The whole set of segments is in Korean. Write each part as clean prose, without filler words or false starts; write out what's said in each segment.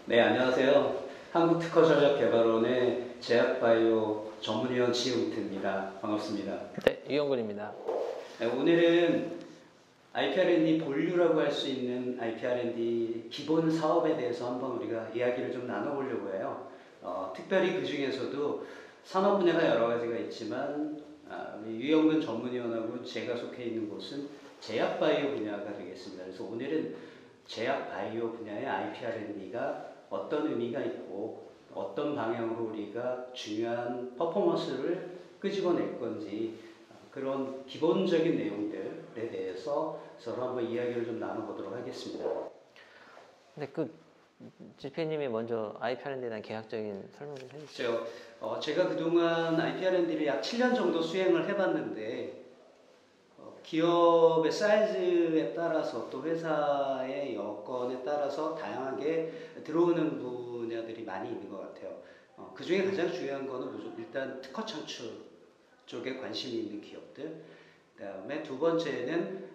네, 안녕하세요. 한국특허전략개발원의 제약바이오 전문위원 지용태입니다. 반갑습니다. 네, 이용근입니다. 네, 오늘은 IP&R&D 본류라고 할 수 있는 IP&R&D 기본 사업에 대해서 한번 우리가 이야기를 좀 나눠보려고 해요. 특별히 그 중에서도 산업 분야가 여러 가지가 있지만 우리 유영근 전문위원하고 제가 속해 있는 곳은 제약바이오 분야가 되겠습니다. 그래서 오늘은 제약바이오 분야의 IP&R&D가 어떤 의미가 있고 어떤 방향으로 우리가 중요한 퍼포먼스를 끄집어낼 건지 그런 기본적인 내용들에 대해서 서로 한번 이야기를 좀 나눠보도록 하겠습니다. 네, 지피님이 먼저 IP&R에 대한 계약적인 설명을 해주시죠. 제가 그동안 IP&R을 약 7년 정도 수행을 해봤는데 기업의 사이즈에 따라서 또 회사의 여건에 따라서 다양하게 들어오는 분야들이 많이 있는 것 같아요. 그 중에 가장 중요한 거는 일단 특허 창출 쪽에 관심이 있는 기업들, 그 다음에 두 번째는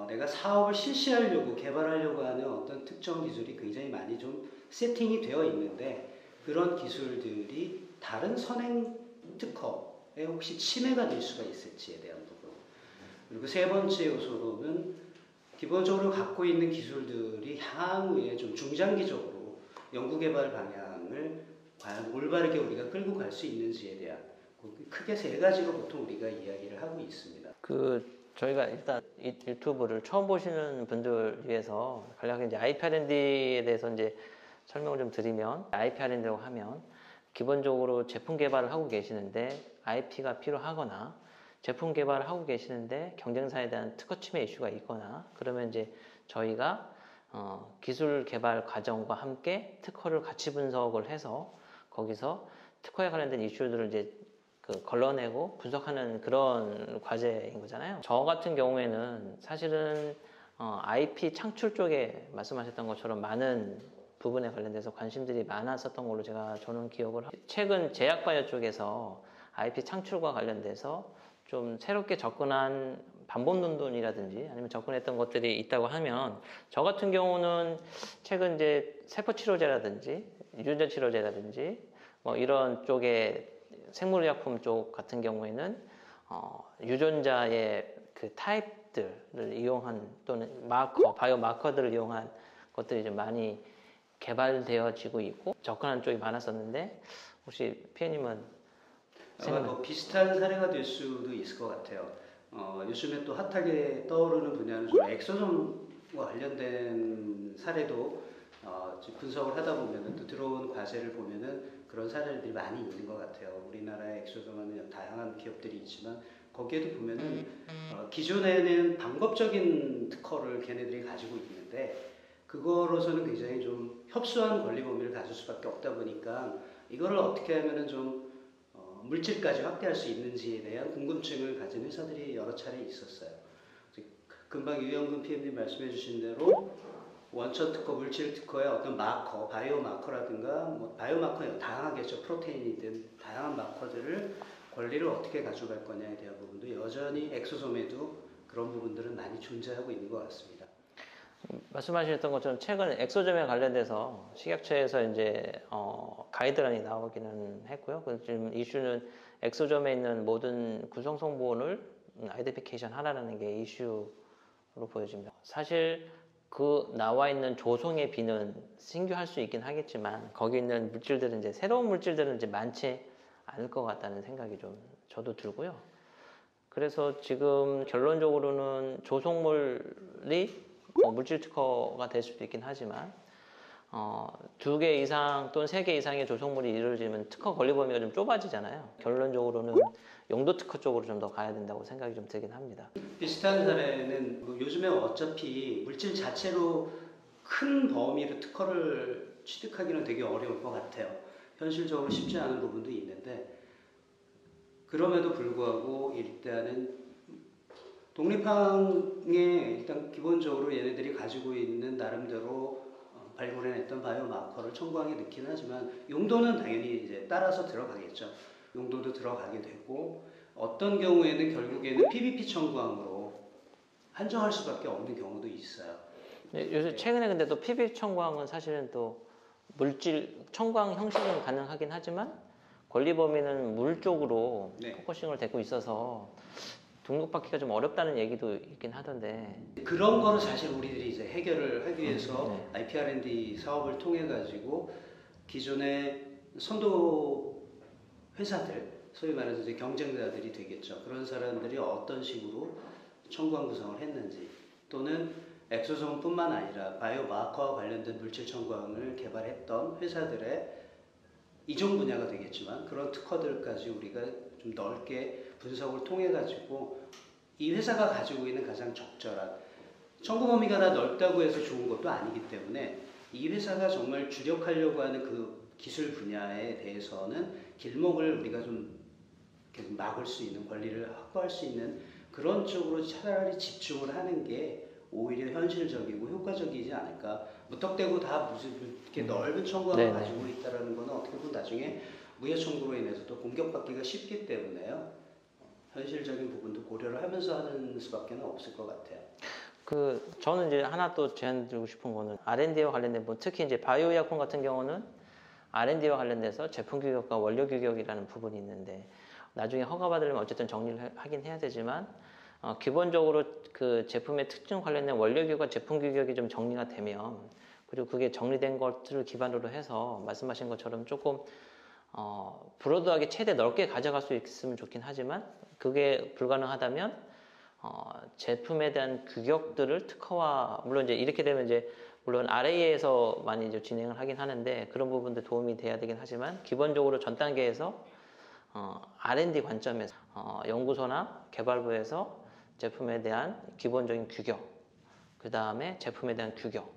내가 사업을 실시하려고 개발하려고 하는 어떤 특정 기술이 굉장히 많이 좀 세팅이 되어 있는데 그런 기술들이 다른 선행 특허에 혹시 침해가 될 수가 있을지에 대한 부분. 그리고 세 번째 요소로는 기본적으로 갖고 있는 기술들이 향후에 좀 중장기적으로 연구개발 방향을 과연 올바르게 우리가 끌고 갈 수 있는지에 대한 크게 세 가지로 보통 우리가 이야기를 하고 있습니다. 저희가 일단 이 유튜브를 처음 보시는 분들 위해서 간략하게 이제 IP&R에 대해서 이제 설명을 좀 드리면, IP&R라고 하면 기본적으로 제품 개발을 하고 계시는데 IP가 필요하거나 제품 개발을 하고 계시는데 경쟁사에 대한 특허 침해 이슈가 있거나 그러면 이제 저희가 기술 개발 과정과 함께 특허를 같이 분석을 해서 거기서 특허에 관련된 이슈들을 이제 걸러내고 분석하는 그런 과제인 거잖아요. 저 같은 경우에는 사실은 IP 창출 쪽에 말씀하셨던 것처럼 많은 부분에 관련돼서 관심들이 많았었던 걸로 저는 기억을 하고 최근 제약바이오 쪽에서 IP 창출과 관련돼서 좀 새롭게 접근한 방법론이라든지 아니면 접근했던 것들이 있다고 하면 저 같은 경우는 최근 이제 세포치료제라든지 유전자 치료제라든지 뭐 이런 쪽에 생물의약품 쪽 같은 경우에는 유전자의 그 타입들을 이용한 또는 바이오 마커들을 이용한 것들이 좀 많이 개발되어지고 있고 접근하는 쪽이 많았었는데 혹시 피디님은 뭐 비슷한 사례가 될 수도 있을 것 같아요. 요즘에 또 핫하게 떠오르는 분야는 좀 엑소솜과 관련된 사례도 분석을 하다 보면은 또 들어온 과제를 보면은 그런 사례들이 많이 있는 것 같아요. 우리나라의 엑소솜하는 다양한 기업들이 있지만 거기에도 보면은 기존에는 방법적인 특허를 걔네들이 가지고 있는데 그거로서는 굉장히 좀 협소한 권리 범위를 가질 수밖에 없다 보니까 이거를 어떻게 하면은 좀 물질까지 확대할 수 있는지에 대한 궁금증을 가진 회사들이 여러 차례 있었어요. 금방 유영근 PM님 말씀해 주신 대로 원천 특허, 물질 특허의 어떤 마커, 바이오 마커라든가 뭐 바이오 마커는 다양하겠죠. 프로테인이든 다양한 마커들을 권리를 어떻게 가져갈 거냐에 대한 부분도 여전히 엑소솜에도 그런 부분들은 많이 존재하고 있는 것 같습니다. 말씀하셨던 것처럼 최근 엑소점에 관련돼서 식약처에서 이제 가이드라인이 나오기는 했고요. 지금 이슈는 엑소점에 있는 모든 구성 성분을 아이덴티피케이션 하라는 게 이슈로 보여집니다. 사실 그 나와 있는 조성의 비는 신규할 수 있긴 하겠지만 거기 있는 물질들은 이제 새로운 물질들은 이제 많지 않을 것 같다는 생각이 좀 저도 들고요. 그래서 지금 결론적으로는 조성물이 물질 특허가 될 수도 있긴 하지만 2개 이상 또는 3개 이상의 조성물이 이루어지면 특허 권리 범위가 좀 좁아지잖아요. 결론적으로는 용도 특허 쪽으로 좀 더 가야 된다고 생각이 좀 들긴 합니다. 비슷한 사례는 요즘에 어차피 물질 자체로 큰 범위로 특허를 취득하기는 되게 어려울 것 같아요. 현실적으로 쉽지 않은 부분도 있는데 그럼에도 불구하고 일단은 독립항에 일단 기본적으로 얘네들이 가지고 있는 나름대로 발굴해냈던 바이오마커를 첨부하게 넣긴 하지만 용도는 당연히 이제 따라서 들어가겠죠. 용도도 들어가게 되고 어떤 경우에는 결국에는 PBP 첨부항으로 한정할 수밖에 없는 경우도 있어요. 네, 요새 최근에 근데 또 PBP 첨부항은 사실은 또 물질 청광 형식은 가능하긴 하지만 권리 범위는 물 쪽으로 네. 포커싱을 되고 있어서 등록받기가 좀 어렵다는 얘기도 있긴 하던데. 그런 거는 사실 우리들이 이제 해결을 하기 위해서 네. IPR&D 사업을 통해 가지고 기존의 선도 회사들, 소위 말해서 이제 경쟁자들이 되겠죠. 그런 사람들이 어떤 식으로 청구한 구성을 했는지, 또는 엑소소문뿐만 아니라 바이오 마커와 관련된 물질 청구항을 개발했던 회사들의 이종 분야가 되겠지만 그런 특허들까지 우리가 좀 넓게 분석을 통해 가지고 이 회사가 가지고 있는 가장 적절한, 청구 범위가 다 넓다고 해서 좋은 것도 아니기 때문에 이 회사가 정말 주력하려고 하는 그 기술 분야에 대해서는 길목을 우리가 좀 이렇게 막을 수 있는, 권리를 확보할 수 있는 그런 쪽으로 차라리 집중을 하는 게 오히려 현실적이고 효과적이지 않을까. 무턱대고 다 무슨 이렇게 넓은 청구함을 가지고 있다라는 거는 어떻게 보면 나중에 무효 청구로 인해서도 공격받기가 쉽기 때문에요. 현실적인 부분도 고려를 하면서 하는 수밖에 없을 것 같아요. 저는 이제 하나 또 제안 드리고 싶은 거는 R&D와 관련된 부분, 특히 이제 바이오 의약품 같은 경우는 R&D와 관련돼서 제품 규격과 원료 규격이라는 부분이 있는데 나중에 허가 받으려면 어쨌든 정리를 하긴 해야 되지만 기본적으로 그 제품의 특징 관련된 원료 규격과 제품 규격이 좀 정리가 되면, 그리고 그게 정리된 것들을 기반으로 해서 말씀하신 것처럼 조금 브로드하게 최대 넓게 가져갈 수 있으면 좋긴 하지만 그게 불가능하다면 제품에 대한 규격들을 특허화, 물론 이제 이렇게 되면 이제 물론 RA에서 많이 이제 진행을 하긴 하는데 그런 부분도 도움이 돼야 되긴 하지만 기본적으로 전 단계에서 R&D 관점에서 연구소나 개발부에서 제품에 대한 기본적인 규격, 그 다음에 제품에 대한 규격,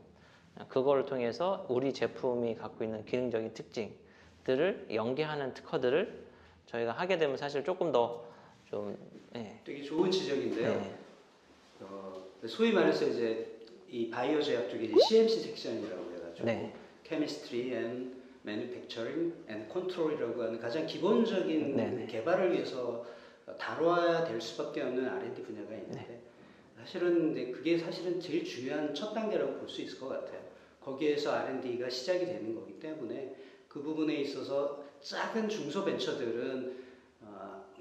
그걸 통해서 우리 제품이 갖고 있는 기능적인 특징들을 연계하는 특허들을 저희가 하게 되면 사실 조금 더 좀 되게 좋은 지적인데요. 소위 말해서 이제 이 바이오 제약 쪽에 이제 CMC 섹션이라고 해가지고 Chemistry and Manufacturing and Control이라고 하는 가장 기본적인 개발을 위해서 다뤄야 될 수밖에 없는 R&D 분야가 있는데 사실은 이제 그게 사실은 제일 중요한 첫 단계라고 볼 수 있을 것 같아요. 거기에서 R&D가 시작이 되는 거기 때문에 그 부분에 있어서 작은 중소벤처들은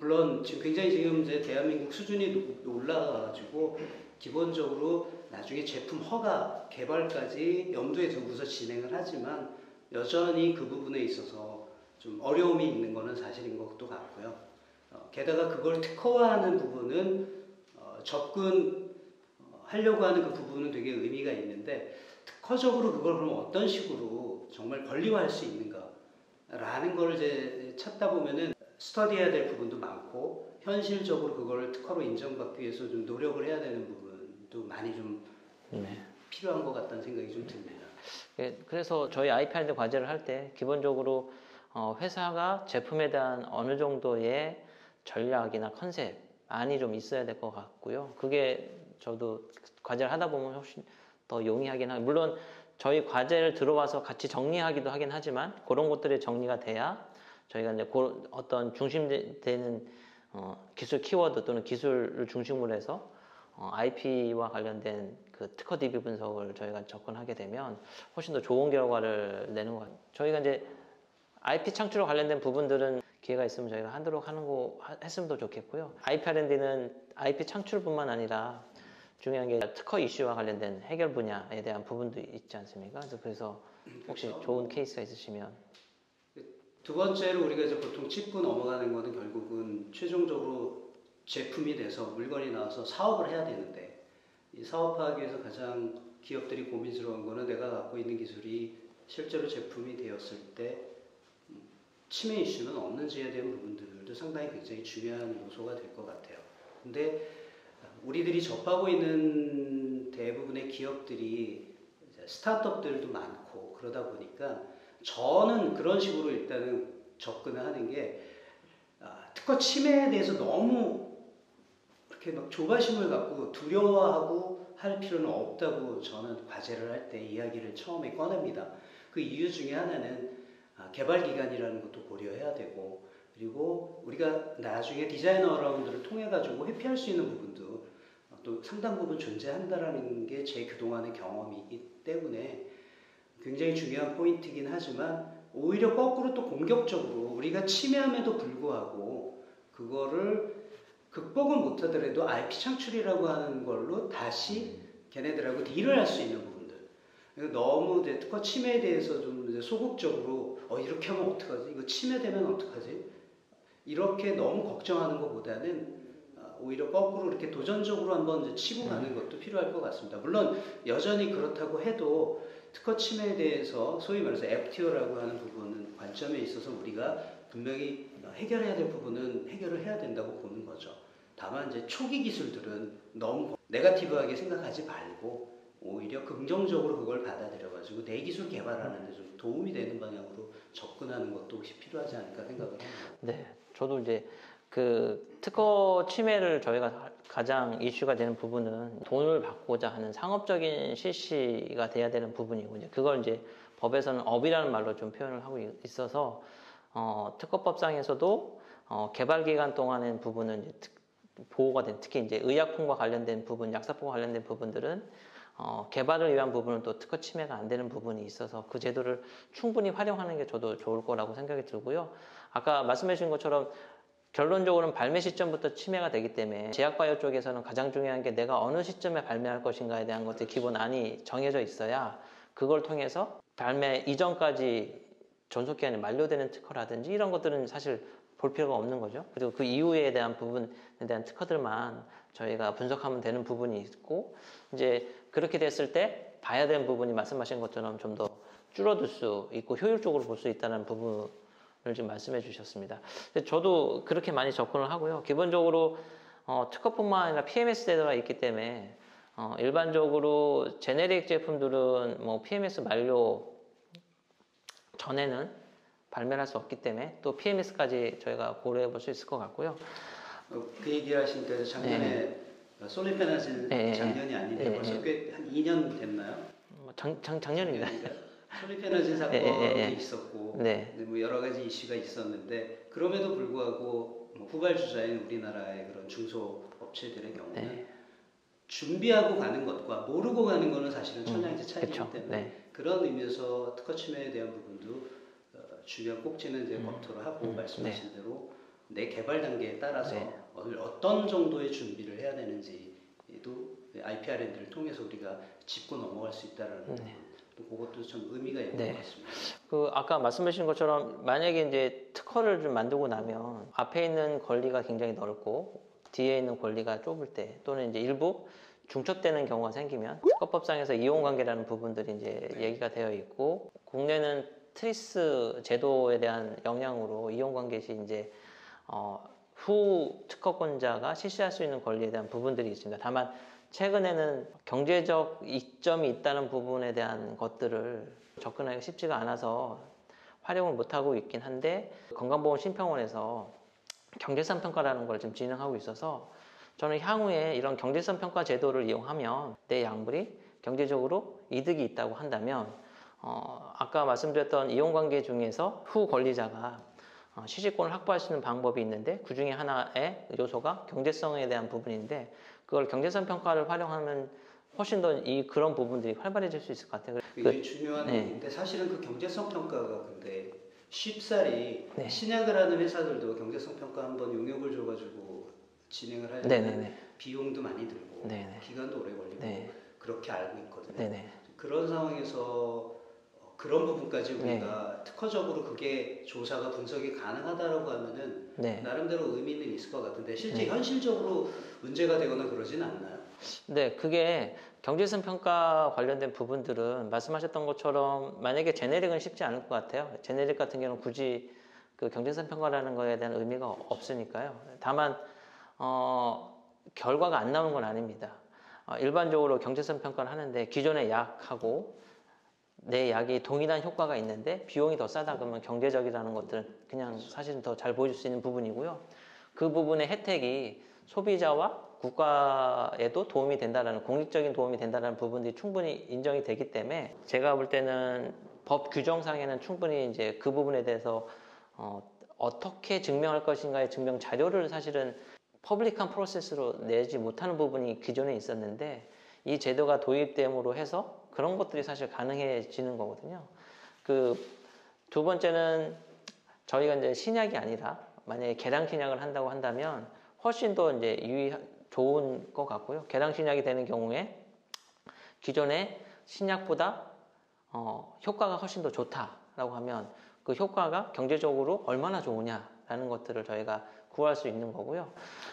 물론 지금 이제 대한민국 수준이 올라가가지고 기본적으로 나중에 제품 허가 개발까지 염두에 두고서 진행을 하지만 여전히 그 부분에 있어서 좀 어려움이 있는 것은 사실인 것도 같고요. 게다가 그걸 특허화하는 부분은 접근하려고 하는 그 부분은 되게 의미가 있는데 특허적으로 그걸 그럼 어떤 식으로 정말 권리화할 수 있는가라는 걸 이제 찾다 보면은 스터디해야 될 부분도 많고 현실적으로 그걸 특허로 인정받기 위해서 좀 노력을 해야 되는 부분도 많이 좀 필요한 것 같다는 생각이 좀 듭니다. 그래서 저희 IPR&D 과제를 할 때 기본적으로 회사가 제품에 대한 어느 정도의 전략이나 컨셉안이 좀 있어야 될 것 같고요. 그게 저도 과제를 하다 보면 훨씬 더 용이하긴 하고, 물론 저희 과제를 들어와서 같이 정리하기도 하긴 하지만 그런 것들이 정리가 돼야 저희가 이제 어떤 중심되는 기술 키워드 또는 기술을 중심으로 해서 IP와 관련된 그 특허 DB 분석을 저희가 접근하게 되면 훨씬 더 좋은 결과를 내는 것 같아요. 저희가 이제 IP 창출과 관련된 부분들은 기회가 있으면 저희가 하도록 하는 거 했으면 더 좋겠고요. IP R&D는 IP 창출뿐만 아니라 중요한 게 특허 이슈와 관련된 해결 분야에 대한 부분도 있지 않습니까? 그래서 혹시 그렇죠. 좋은 케이스가 있으시면. 두 번째로 우리가 이제 보통 짚고 넘어가는 거는 결국은 최종적으로 제품이 돼서 물건이 나와서 사업을 해야 되는데 이 사업하기 위해서 가장 기업들이 고민스러운 거는 내가 갖고 있는 기술이 실제로 제품이 되었을 때 침해 이슈는 없는지에 대한 부분들도 상당히 굉장히 중요한 요소가 될 것 같아요. 근데 우리들이 접하고 있는 대부분의 기업들이 스타트업들도 많고 그러다 보니까 저는 그런 식으로 일단은 접근을 하는 게 특허 침해에 대해서 너무 이렇게 막 조바심을 갖고 두려워하고 할 필요는 없다고 저는 과제를 할 때 이야기를 처음에 꺼냅니다. 그 이유 중에 하나는 개발 기간이라는 것도 고려해야 되고, 그리고 우리가 나중에 디자인 어라운드를 통해 가지고 회피할 수 있는 부분도 또 상당 부분 존재한다라는 게 제 그동안의 경험이기 때문에 굉장히 중요한 포인트이긴 하지만 오히려 거꾸로 또 공격적으로 우리가 침해함에도 불구하고 그거를 극복은 못하더라도 IP 창출이라고 하는 걸로 다시 걔네들하고 딜을 할 수 있는 부분들. 그러니까 너무 이제 특허 침해에 대해서 좀 이제 소극적으로 이렇게 하면 어떡하지? 이거 침해되면 어떡하지? 이렇게 너무 걱정하는 것보다는 오히려 거꾸로 이렇게 도전적으로 한번 이제 치고 가는 것도 필요할 것 같습니다. 물론 여전히 그렇다고 해도 특허 침해에 대해서 소위 말해서 FTO라고 하는 부분은 관점에 있어서 우리가 분명히 해결해야 될 부분은 해결을 해야 된다고 보는 거죠. 다만 이제 초기 기술들은 너무 네거티브하게 생각하지 말고 오히려 긍정적으로 그걸 받아들여가지고 내 기술 개발하는 데 좀 도움이 되는 방향으로 접근하는 것도 혹시 필요하지 않을까 생각을 합니다. 네, 저도 이제 그 특허 침해를 저희가 가장 이슈가 되는 부분은 돈을 받고자 하는 상업적인 실시가 돼야 되는 부분이고 이제 그걸 이제 법에서는 업이라는 말로 좀 표현을 하고 있어서 특허법상에서도 개발 기간 동안의 부분은 이제 보호가 된 특히 이제 의약품과 관련된 부분, 약사품과 관련된 부분들은 개발을 위한 부분은 또 특허 침해가 안 되는 부분이 있어서 그 제도를 충분히 활용하는 게 저도 좋을 거라고 생각이 들고요. 아까 말씀해 주신 것처럼 결론적으로는 발매 시점부터 침해가 되기 때문에 제약바이오 쪽에서는 가장 중요한 게 내가 어느 시점에 발매할 것인가에 대한 것들이 기본 안이 정해져 있어야 그걸 통해서 발매 이전까지 존속기한이 만료되는 특허라든지 이런 것들은 사실 볼 필요가 없는 거죠. 그리고 그 이후에 대한 부분에 대한 특허들만 저희가 분석하면 되는 부분이 있고 이제 그렇게 됐을 때 봐야 되는 부분이 말씀하신 것처럼 좀 더 줄어들 수 있고 효율적으로 볼 수 있다는 부분을 지금 말씀해 주셨습니다. 저도 그렇게 많이 접근을 하고요. 기본적으로 특허뿐만 아니라 PMS 제도가 있기 때문에 일반적으로 제네릭 제품들은 뭐 PMS 만료 전에는 발매를 할 수 없기 때문에 또 PMS까지 저희가 고려해 볼 수 있을 것 같고요. 그 얘기하시니까 작년에 솔리페나질 작년이 아닌데 벌써 꽤 한 2년 됐나요? 작년입니다. 솔리페나질 사건이 있었고 네. 뭐 여러 가지 이슈가 있었는데 그럼에도 불구하고 뭐 후발주자인 우리나라의 그런 중소업체들의 경우는 준비하고 가는 것과 모르고 가는 것은 사실은 천양지 차이이기 때문에 그런 의미에서 특허 침해에 대한 부분도 중요한 꼭지는 이제 검토를 하고 말씀하신 대로 내 개발 단계에 따라서 어떤 정도의 준비를 해야 되는지도 IPR&D를 통해서 우리가 짚고 넘어갈 수 있다는 부분. 그것도 좀 의미가 있는 것 같습니다. 그 아까 말씀하신 것처럼 만약에 이제 특허를 좀 만들고 나면 앞에 있는 권리가 굉장히 넓고 뒤에 있는 권리가 좁을 때 또는 이제 일부 중첩되는 경우가 생기면 특허법상에서 이용관계라는 부분들이 이제 얘기가 되어 있고 국내는 트리스 제도에 대한 영향으로 이용관계 시 이제 후 특허권자가 실시할 수 있는 권리에 대한 부분들이 있습니다. 다만 최근에는 경제적 이점이 있다는 부분에 대한 것들을 접근하기가 쉽지가 않아서 활용을 못하고 있긴 한데 건강보험심평원에서 경제성 평가라는 걸 지금 진행하고 있어서 저는 향후에 이런 경제성 평가 제도를 이용하면 내 약물이 경제적으로 이득이 있다고 한다면 아까 말씀드렸던 이용관계 중에서 후 권리자가 시식권을 확보할 수 있는 방법이 있는데 그 중에 하나의 요소가 경제성에 대한 부분인데 그걸 경제성 평가를 활용하면 훨씬 더 그런 부분들이 활발해질 수 있을 것 같아요. 굉장히 중요한 부분인데 사실은 그 경제성 평가가 근데 쉽사리 신약을 하는 회사들도 경제성 평가 한번 용역을 줘가지고 진행을 하려면 비용도 많이 들고 기간도 오래 걸리고 그렇게 알고 있거든요. 그런 상황에서 그런 부분까지 우리가 특허적으로 그게 조사가 분석이 가능하다라고 하면은 나름대로 의미는 있을 것 같은데 실제 현실적으로 문제가 되거나 그러진 않나요? 네, 그게 경제성 평가 관련된 부분들은 말씀하셨던 것처럼 만약에 제네릭은 쉽지 않을 것 같아요. 제네릭 같은 경우는 굳이 그 경제성 평가라는 거에 대한 의미가 없으니까요. 다만 결과가 안 나오는 건 아닙니다. 일반적으로 경제성 평가를 하는데 기존의 약하고 내 약이 동일한 효과가 있는데 비용이 더 싸다 그러면 경제적이라는 것들은 그냥 사실은 더 잘 보여줄 수 있는 부분이고요. 그 부분의 혜택이 소비자와 국가에도 도움이 된다라는 공익적인 도움이 된다는 부분들이 충분히 인정이 되기 때문에 제가 볼 때는 법 규정상에는 충분히 이제 그 부분에 대해서 어떻게 증명할 것인가의 증명 자료를 사실은 퍼블릭한 프로세스로 내지 못하는 부분이 기존에 있었는데 이 제도가 도입됨으로 해서 그런 것들이 사실 가능해지는 거거든요. 그 두 번째는 저희가 이제 신약이 아니라 만약에 계량 신약을 한다고 한다면 훨씬 더 이제 좋은 것 같고요. 계량 신약이 되는 경우에 기존의 신약보다 효과가 훨씬 더 좋다라고 하면 그 효과가 경제적으로 얼마나 좋으냐라는 것들을 저희가 구할 수 있는 거고요.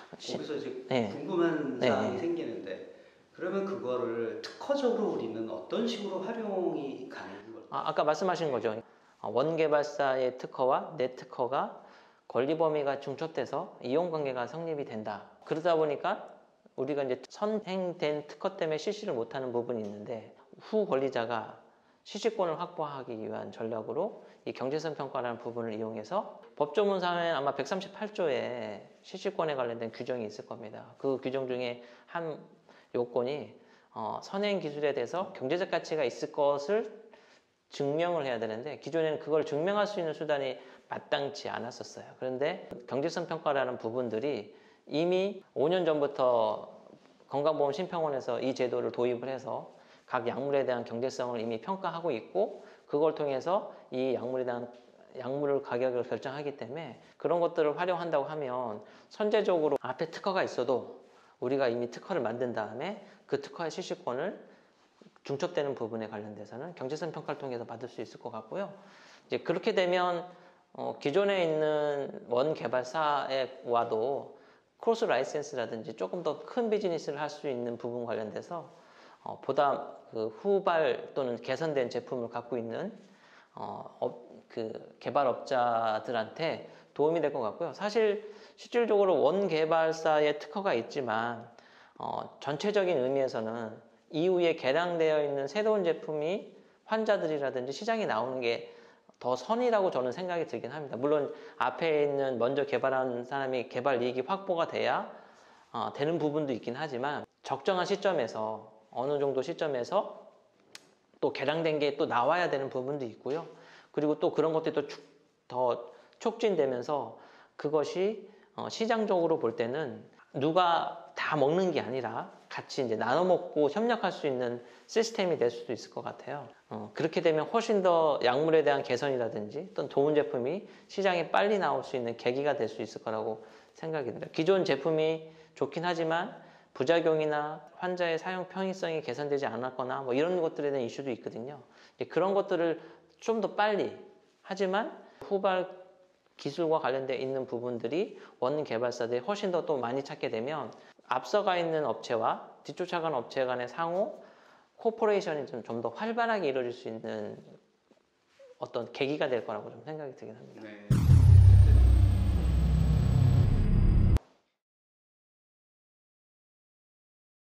거기서 이제 네. 궁금한 네. 사항이 생기는데 그러면 그거를 특허적으로 우리는 어떤 식으로 활용이 가능한 걸까요? 아까 말씀하신 거죠. 원개발사의 특허와 내 특허가 권리 범위가 중첩돼서 이용 관계가 성립이 된다. 그러다 보니까 우리가 이제 선행된 특허 때문에 실시를 못하는 부분이 있는데 후 권리자가 시시권을 확보하기 위한 전략으로 이 경제성 평가라는 부분을 이용해서 법조문상에 아마 138조에 시시권에 관련된 규정이 있을 겁니다. 그 규정 중에 한 요건이 선행 기술에 대해서 경제적 가치가 있을 것을 증명을 해야 되는데 기존에는 그걸 증명할 수 있는 수단이 마땅치 않았었어요. 그런데 경제성 평가라는 부분들이 이미 5년 전부터 건강보험 심평원에서 이 제도를 도입을 해서 각 약물에 대한 경제성을 이미 평가하고 있고 그걸 통해서 이 약물에 대한 약물 가격을 결정하기 때문에 그런 것들을 활용한다고 하면 선제적으로 앞에 특허가 있어도 우리가 이미 특허를 만든 다음에 그 특허의 실시권을 중첩되는 부분에 관련돼서는 경제성 평가를 통해서 받을 수 있을 것 같고요. 이제 그렇게 되면 기존에 있는 원 개발사에 와도 크로스 라이센스라든지 조금 더 큰 비즈니스를 할 수 있는 부분 관련돼서 보다 그 후발 또는 개선된 제품을 갖고 있는 그 개발업자들한테 도움이 될 것 같고요. 사실 실질적으로 원 개발사의 특허가 있지만 전체적인 의미에서는 이후에 개량되어 있는 새로운 제품이 환자들이라든지 시장에 나오는 게 더 선이라고 저는 생각이 들긴 합니다. 물론 앞에 있는 먼저 개발한 사람이 개발 이익이 확보가 돼야 되는 부분도 있긴 하지만 적정한 시점에서 어느 정도 시점에서 또 개량된 게 또 나와야 되는 부분도 있고요. 그리고 또 그런 것들이 또 더 촉진되면서 그것이 시장적으로 볼 때는 누가 다 먹는 게 아니라 같이 이제 나눠 먹고 협력할 수 있는 시스템이 될 수도 있을 것 같아요. 그렇게 되면 훨씬 더 약물에 대한 개선이라든지 또는 좋은 제품이 시장에 빨리 나올 수 있는 계기가 될 수 있을 거라고 생각이 듭니다. 기존 제품이 좋긴 하지만 부작용이나 환자의 사용 편의성이 개선되지 않았거나 뭐 이런 것들에 대한 이슈도 있거든요. 그런 것들을 좀 더 빨리 하지만 후발 기술과 관련되어 있는 부분들이 원 개발사들이 훨씬 더 또 많이 찾게 되면 앞서가 있는 업체와 뒤쫓아가는 업체 간의 상호 코퍼레이션이 좀 더 활발하게 이루어질 수 있는 어떤 계기가 될 거라고 좀 생각이 들긴 합니다. 네.